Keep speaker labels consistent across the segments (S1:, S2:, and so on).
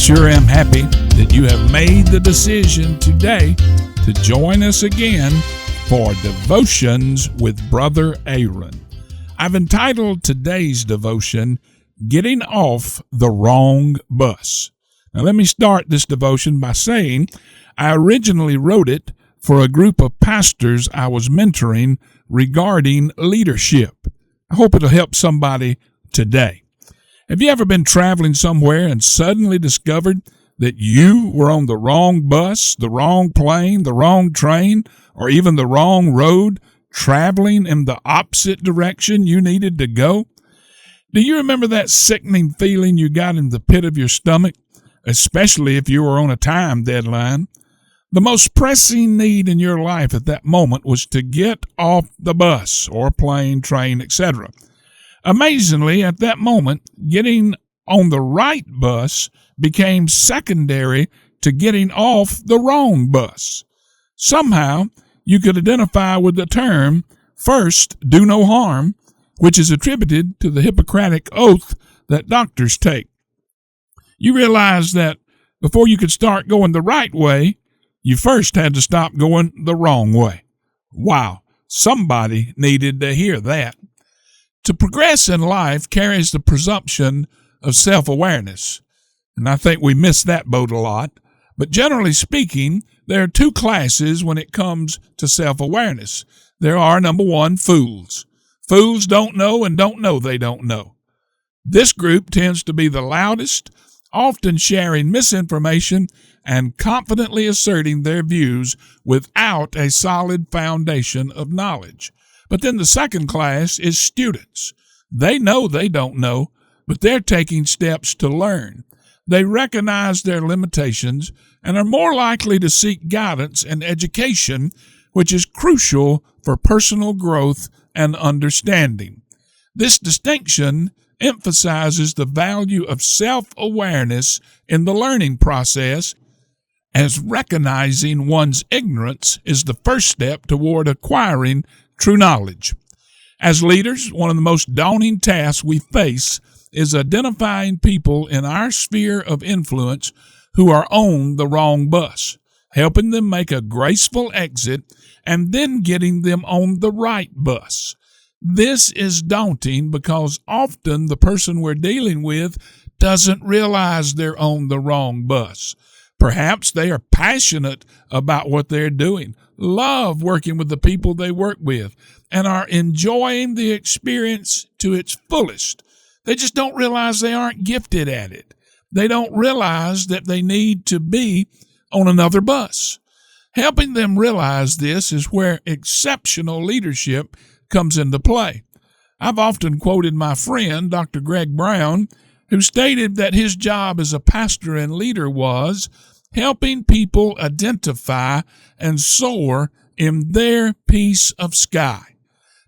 S1: sure am happy that you have made the decision today to join us again for Devotions with Brother Aaron. I've entitled today's devotion, Getting Off the Wrong Bus. Now let me start this devotion by saying I originally wrote it for a group of pastors I was mentoring regarding leadership. I hope it'll help somebody today. Have you ever been traveling somewhere and suddenly discovered that you were on the wrong bus, the wrong plane, the wrong train, or even the wrong road, traveling in the opposite direction you needed to go? Do you remember that sickening feeling you got in the pit of your stomach, especially if you were on a time deadline? The most pressing need in your life at that moment was to get off the bus or plane, train, etc. Amazingly, at that moment, getting on the right bus became secondary to getting off the wrong bus. Somehow, you could identify with the term, first, do no harm, which is attributed to the Hippocratic Oath that doctors take. You realize that before you could start going the right way, you first had to stop going the wrong way. Wow, somebody needed to hear that. To progress in life carries the presumption of self-awareness, and I think we miss that boat a lot. But generally speaking, there are two classes when it comes to self-awareness. There are, number one, fools. Fools don't know and don't know they don't know. This group tends to be the loudest, often sharing misinformation and confidently asserting their views without a solid foundation of knowledge. But then the second class is students. They know they don't know, but they're taking steps to learn. They recognize their limitations and are more likely to seek guidance and education, which is crucial for personal growth and understanding. This distinction emphasizes the value of self-awareness in the learning process, as recognizing one's ignorance is the first step toward acquiring true knowledge. As leaders, one of the most daunting tasks we face is identifying people in our sphere of influence who are on the wrong bus, helping them make a graceful exit, and then getting them on the right bus. This is daunting because often the person we're dealing with doesn't realize they're on the wrong bus. Perhaps they are passionate about what they're doing, love working with the people they work with, and are enjoying the experience to its fullest. They just don't realize they aren't gifted at it. They don't realize that they need to be on another bus. Helping them realize this is where exceptional leadership comes into play. I've often quoted my friend, Dr. Greg Brown, who stated that his job as a pastor and leader was helping people identify and soar in their piece of sky.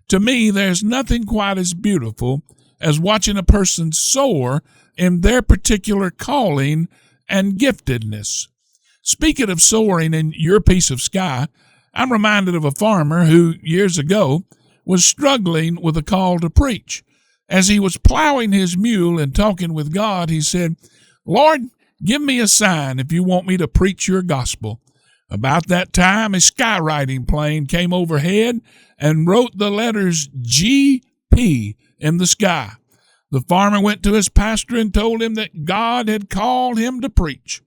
S1: To me, there's nothing quite as beautiful as watching a person soar in their particular calling and giftedness. Speaking of soaring in your piece of sky, I'm reminded of a farmer who, years ago, was struggling with a call to preach. As he was plowing his mule and talking with God, he said, "Lord, give me a sign if you want me to preach your gospel." About that time, a skywriting plane came overhead and wrote the letters GP in the sky. The farmer went to his pastor and told him that God had called him to preach.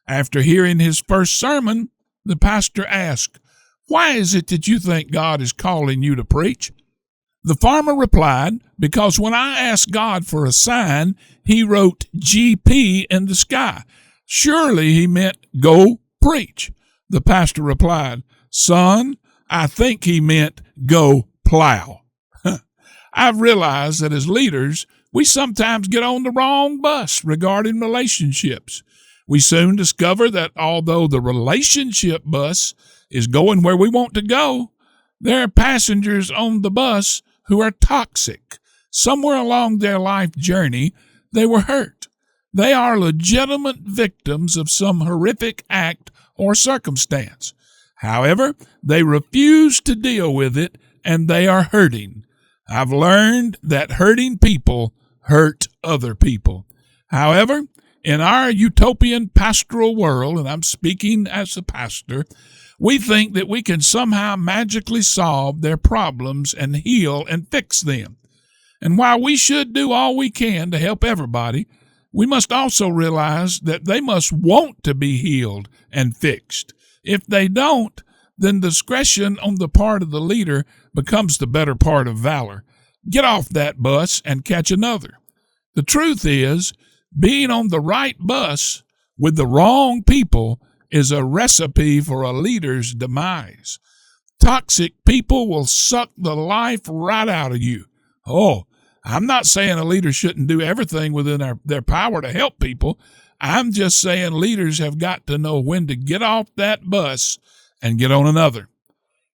S1: After hearing his first sermon, the pastor asked, "Why is it that you think God is calling you to preach?" The farmer replied, "Because when I asked God for a sign, he wrote GP in the sky. Surely he meant go preach." The pastor replied, "Son, I think he meant go plow." I've realized that as leaders, we sometimes get on the wrong bus regarding relationships. We soon discover that although the relationship bus is going where we want to go, there are passengers on the bus who are toxic. Somewhere along their life journey, they were hurt. They are legitimate victims of some horrific act or circumstance. However, they refuse to deal with it, and they are hurting. I've learned that hurting people hurt other people. However, In our utopian pastoral world, and I'm speaking as a pastor, we think that we can somehow magically solve their problems and heal and fix them. And while we should do all we can to help everybody, we must also realize that they must want to be healed and fixed. If they don't, then discretion on the part of the leader becomes the better part of valor. Get off that bus and catch another. The truth is, being on the right bus with the wrong people is a recipe for a leader's demise. Toxic people will suck the life right out of you. Oh, I'm not saying a leader shouldn't do everything within their power to help people. I'm just saying leaders have got to know when to get off that bus and get on another.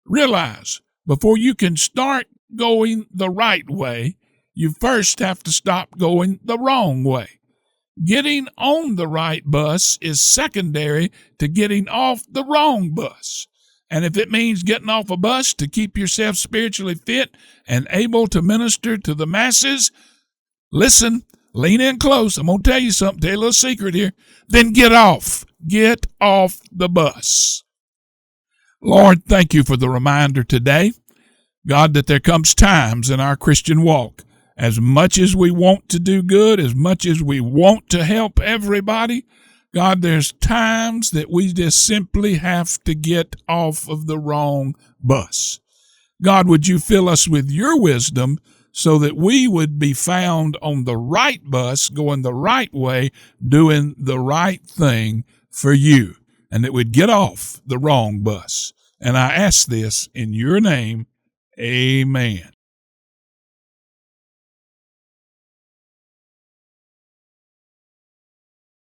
S1: Realize, before you can start going the right way, you first have to stop going the wrong way. Getting on the right bus is secondary to getting off the wrong bus. And if it means getting off a bus to keep yourself spiritually fit and able to minister to the masses, listen, lean in close. I'm going to tell you something, tell you a little secret here. Then get off. Get off the bus. Lord, thank you for the reminder today, God, that there comes times in our Christian walk, as much as we want to do good, as much as we want to help everybody, God, there's times that we just simply have to get off of the wrong bus. God, would you fill us with your wisdom so that we would be found on the right bus, going the right way, doing the right thing for you, and that we'd get off the wrong bus. And I ask this in your name, amen.